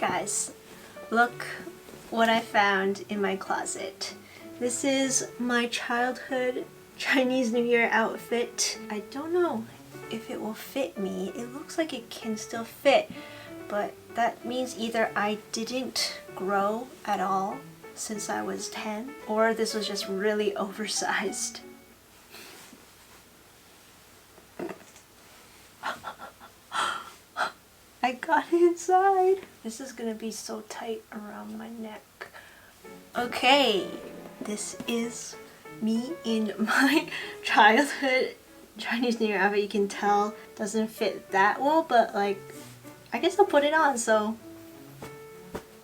Guys, look what I found in my closet. This is my childhood Chinese New Year outfit. I don't know if it will fit me. It looks like it can still fit, but that means either I didn't grow at all since I was 10, or this was just really oversized. I got it inside. This is gonna be so tight around my neck. Okay, this is me in my childhood Chinese New Year outfit. You can tell doesn't fit that well, but like, I guess I'll put it on, so.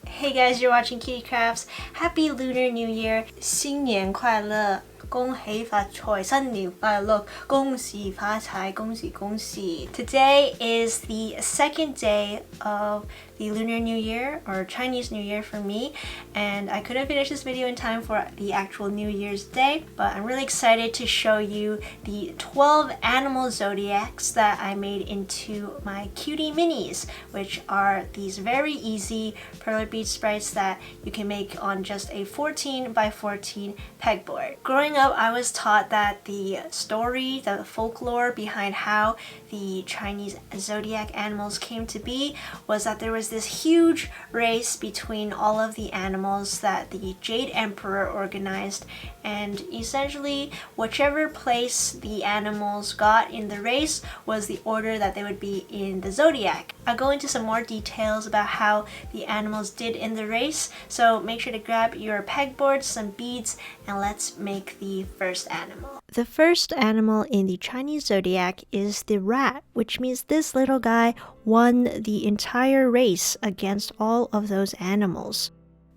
Hey guys, you're watching Kitty Crafts. Happy Lunar New Year. 新年快乐。恭喜发财，新年快乐，恭喜发财，恭喜恭喜。Today is the second day of the Lunar New Year, or Chinese New Year for me, and I couldn't finish this video in time for the actual New Year's Day, but I'm really excited to show you the 12 animal zodiacs that I made into my cutie minis, which are these very easy perler bead sprites that you can make on just a 14 by 14 pegboard. Growing up, I was taught that the story, the folklore behind how the Chinese zodiac animals came to be was that there was this huge race between all of the animals that the Jade Emperor organized, and essentially whichever place the animals got in the race was the order that they would be in the zodiac. I'll go into some more details about how the animals did in the race, so make sure to grab your pegboard, some beads, and let's make the first animal. The first animal in the Chinese zodiac is the rat, which means this little guy won the entire race against all of those animals.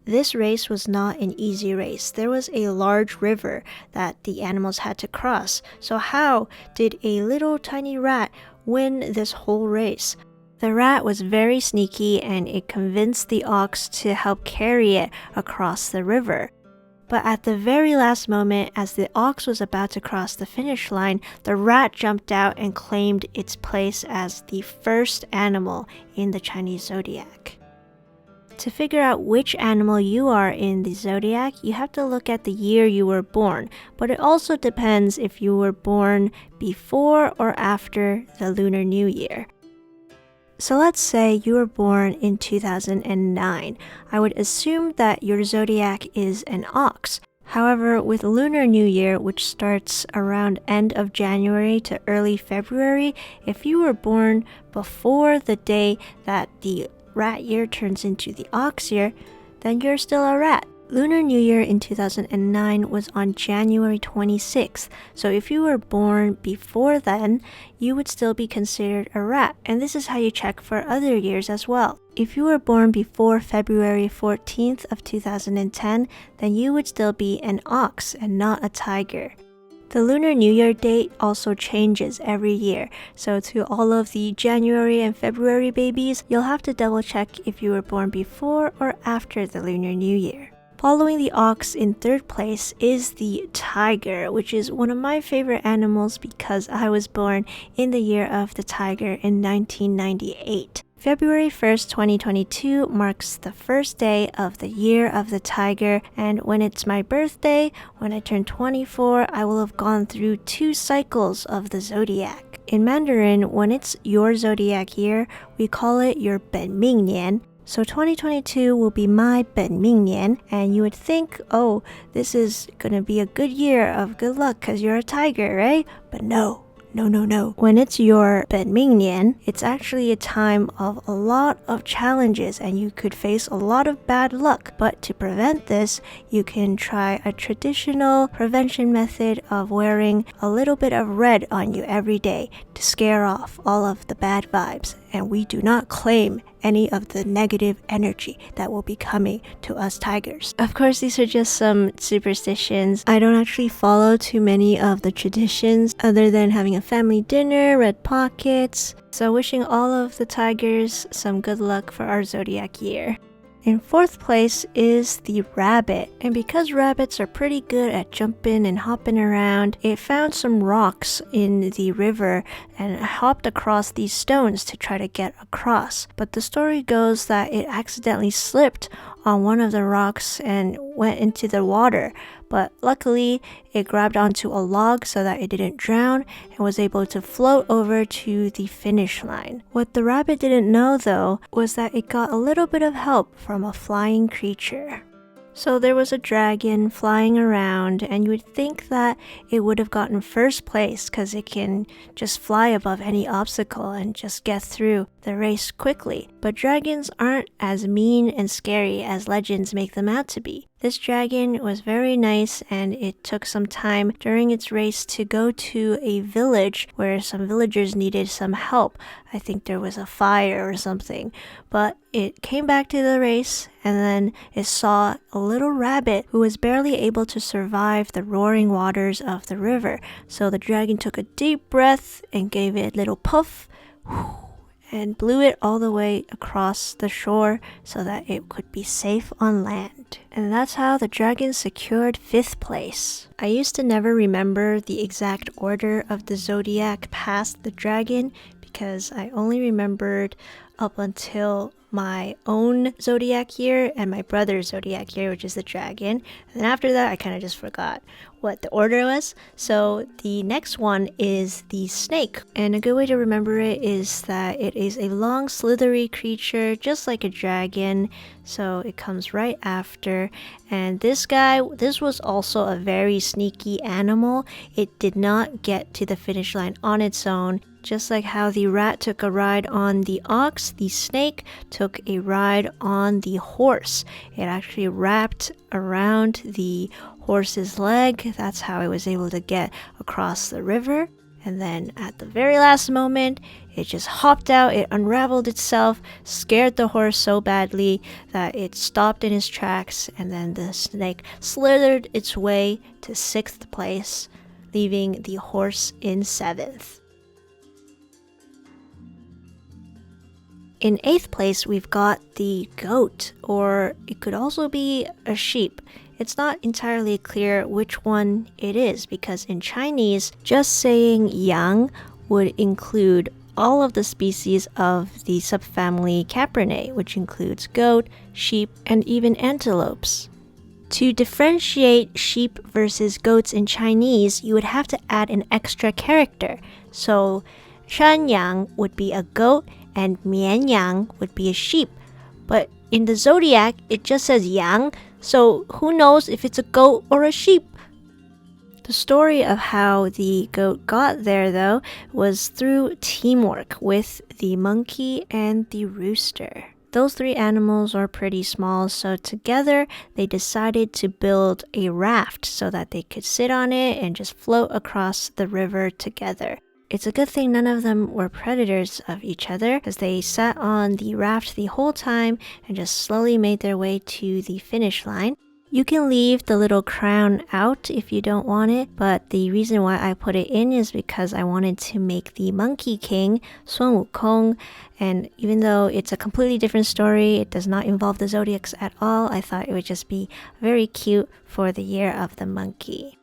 This race was not an easy race. There was a large river that the animals had to cross. So how did a little tiny rat win this whole race? The rat was very sneaky and it convinced the ox to help carry it across the river. But at the very last moment, as the ox was about to cross the finish line, the rat jumped out and claimed its place as the first animal in the Chinese zodiac. To figure out which animal you are in the zodiac, you have to look at the year you were born, but it also depends if you were born before or after the Lunar New Year. So let's say you were born in 2009. I would assume that your zodiac is an ox. However, with Lunar New Year, which starts around end of January to early February, if you were born before the day that the rat year turns into the ox year, then you're still a rat. Lunar New Year in 2009 was on January 26th, so if you were born before then, you would still be considered a rat, and this is how you check for other years as well. If you were born before February 14th of 2010, then you would still be an ox and not a tiger. The Lunar New Year date also changes every year, so to all of the January and February babies, you'll have to double check if you were born before or after the Lunar New Year. Following the ox in third place is the tiger, which is one of my favorite animals because I was born in the year of the tiger in 1998. February 1st, 2022 marks the first day of the year of the tiger, and when it's my birthday, when I turn 24, I will have gone through 2 cycles of the zodiac. In Mandarin, when it's your zodiac year, we call it your 本命年. So 2022 will be my 本命年, and you would think, oh, this is gonna be a good year of good luck because you're a tiger, right? But no. When it's your 本命年, it's actually a time of a lot of challenges and you could face a lot of bad luck. But to prevent this, you can try a traditional prevention method of wearing a little bit of red on you every day to scare off all of the bad vibes. And we do not claim any of the negative energy that will be coming to us tigers. Of course, these are just some superstitions. I don't actually follow too many of the traditions other than having a family dinner, red pockets. So wishing all of the tigers some good luck for our zodiac year. In fourth place is the rabbit, and because rabbits are pretty good at jumping and hopping around, it found some rocks in the river and hopped across these stones to try to get across. But the story goes that it accidentally slipped on one of the rocks and went into the water. But luckily, it grabbed onto a log so that it didn't drown and was able to float over to the finish line. What the rabbit didn't know though was that it got a little bit of help from a flying creature. So there was a dragon flying around, and you would think that it would have gotten first place because it can just fly above any obstacle and just get through the race quickly. But dragons aren't as mean and scary as legends make them out to be. This dragon was very nice, and it took some time during its race to go to a village where some villagers needed some help. I think there was a fire or something. But it came back to the race, and then it saw a little rabbit who was barely able to survive the roaring waters of the river. So the dragon took a deep breath and gave it a little puff and blew it all the way across the shore so that it could be safe on land. And that's how the dragon secured 5th place. I used to never remember the exact order of the zodiac past the dragon because I only remembered up until my own zodiac year and my brother's zodiac year, which is the dragon. And then after that, I kind of just forgot what the order was. So the next one is the snake. And a good way to remember it is that it is a long, slithery creature, just like a dragon. So it comes right after. And this was also a very sneaky animal. It did not get to the finish line on its own. Just like how the rat took a ride on the ox, the snake took a ride on the horse. It actually wrapped around the horse's leg. That's how it was able to get across the river. And then at the very last moment, it just hopped out, it unraveled itself, scared the horse so badly that it stopped in its tracks, and then the snake slithered its way to 6th place, leaving the horse in 7th. In 8th place, we've got the goat, or it could also be a sheep. It's not entirely clear which one it is because in Chinese, just saying yang would include all of the species of the subfamily Caprinae, which includes goat, sheep, and even antelopes. To differentiate sheep versus goats in Chinese, you would have to add an extra character. So, Shanyang would be a goat, and Mianyang would be a sheep. But in the zodiac, it just says yang, so who knows if it's a goat or a sheep? The story of how the goat got there, though, was through teamwork with the monkey and the rooster. Those 3 animals are pretty small, so together they decided to build a raft so that they could sit on it and just float across the river together. It's a good thing none of them were predators of each other because they sat on the raft the whole time and just slowly made their way to the finish line. You can leave the little crown out if you don't want it, but the reason why I put it in is because I wanted to make the Monkey King, Sun Wukong, and even though it's a completely different story, it does not involve the zodiacs at all, I thought it would just be very cute for the year of the monkey.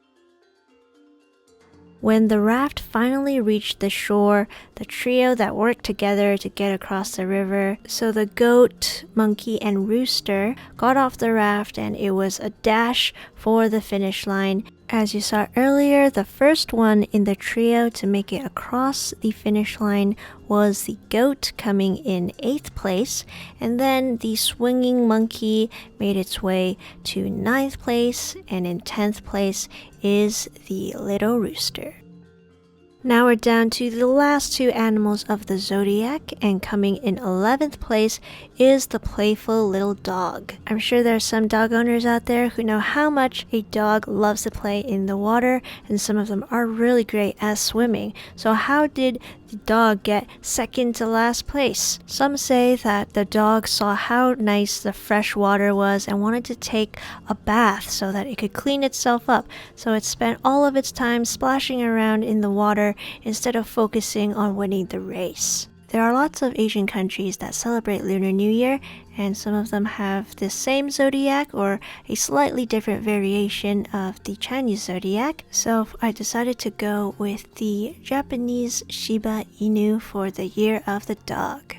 When the raft finally reached the shore, the trio that worked together to get across the river, so the goat, monkey, and rooster got off the raft and it was a dash for the finish line. As you saw earlier, the first one in the trio to make it across the finish line was the goat, coming in 8th place, and then the swinging monkey made its way to 9th place, and in 10th place is the little rooster. Now we're down to the last 2 animals of the zodiac, and coming in 11th place is the playful little dog. I'm sure there are some dog owners out there who know how much a dog loves to play in the water, and some of them are really great at swimming. So how did the dog get second to last place? Some say that the dog saw how nice the fresh water was and wanted to take a bath so that it could clean itself up. So it spent all of its time splashing around in the water instead of focusing on winning the race. There are lots of Asian countries that celebrate Lunar New Year, and some of them have the same zodiac or a slightly different variation of the Chinese zodiac. So I decided to go with the Japanese Shiba Inu for the Year of the Dog.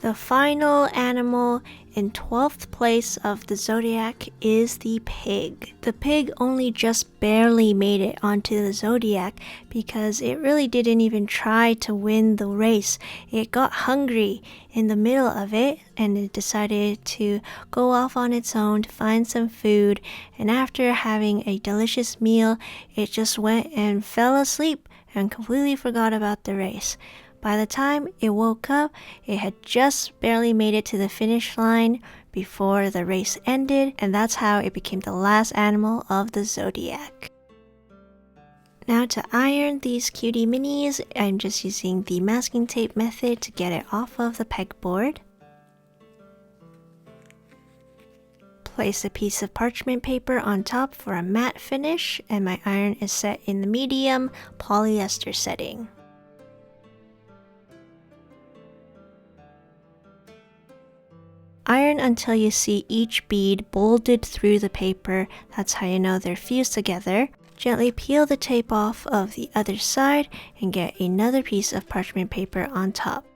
The final animal in 12th place of the zodiac is the pig. The pig only just barely made it onto the zodiac because it really didn't even try to win the race. It got hungry in the middle of it and it decided to go off on its own to find some food, and after having a delicious meal, it just went and fell asleep and completely forgot about the race. By the time it woke up, it had just barely made it to the finish line before the race ended, and that's how it became the last animal of the zodiac. Now to iron these cutie minis, I'm just using the masking tape method to get it off of the pegboard. Place a piece of parchment paper on top for a matte finish, and my iron is set in the medium polyester setting. Iron until you see each bead bolded through the paper. That's how you know they're fused together. Gently peel the tape off of the other side and get another piece of parchment paper on top.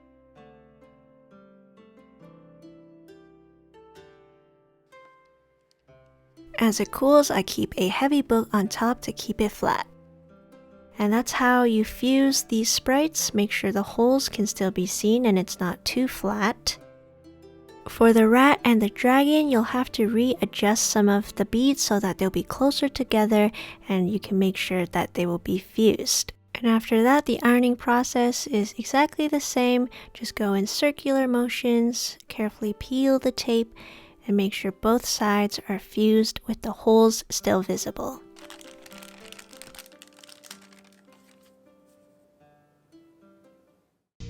As it cools, I keep a heavy book on top to keep it flat. And that's how you fuse these sprites. Make sure the holes can still be seen and it's not too flat. For the rat and the dragon, you'll have to readjust some of the beads so that they'll be closer together and you can make sure that they will be fused. And after that, the ironing process is exactly the same. Just go in circular motions, carefully peel the tape, and make sure both sides are fused with the holes still visible.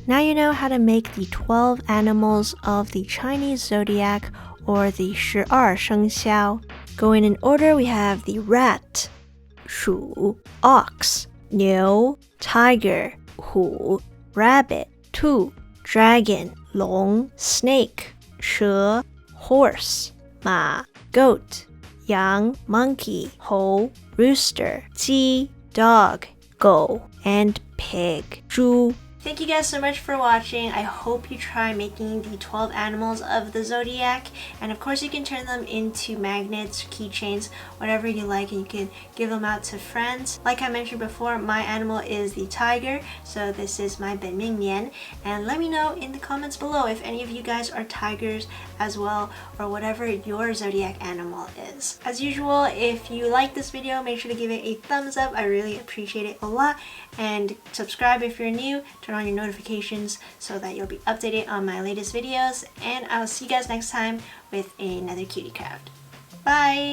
Now you know how to make the 12 animals of the Chinese zodiac, or the 12生肖. Going in order, we have the rat, 鼠, ox, 牛, tiger, 虎, rabbit, 兔, dragon, 龙, snake, 蛇, horse, 马, goat, 羊, monkey, 猴, rooster, 鸡, dog, 狗, and pig, 猪. Thank you guys so much for watching. I hope you try making the 12 animals of the zodiac, and of course you can turn them into magnets, keychains, whatever you like, and you can give them out to friends. Like I mentioned before, my animal is the tiger, so this is my 本命年, and let me know in the comments below if any of you guys are tigers as well, or whatever your zodiac animal is. As usual, if you like this video, make sure to give it a thumbs up. I really appreciate it a lot, and subscribe if you're new. Turn on your notifications so that you'll be updated on my latest videos, and I'll see you guys next time with another cutie craft. Bye!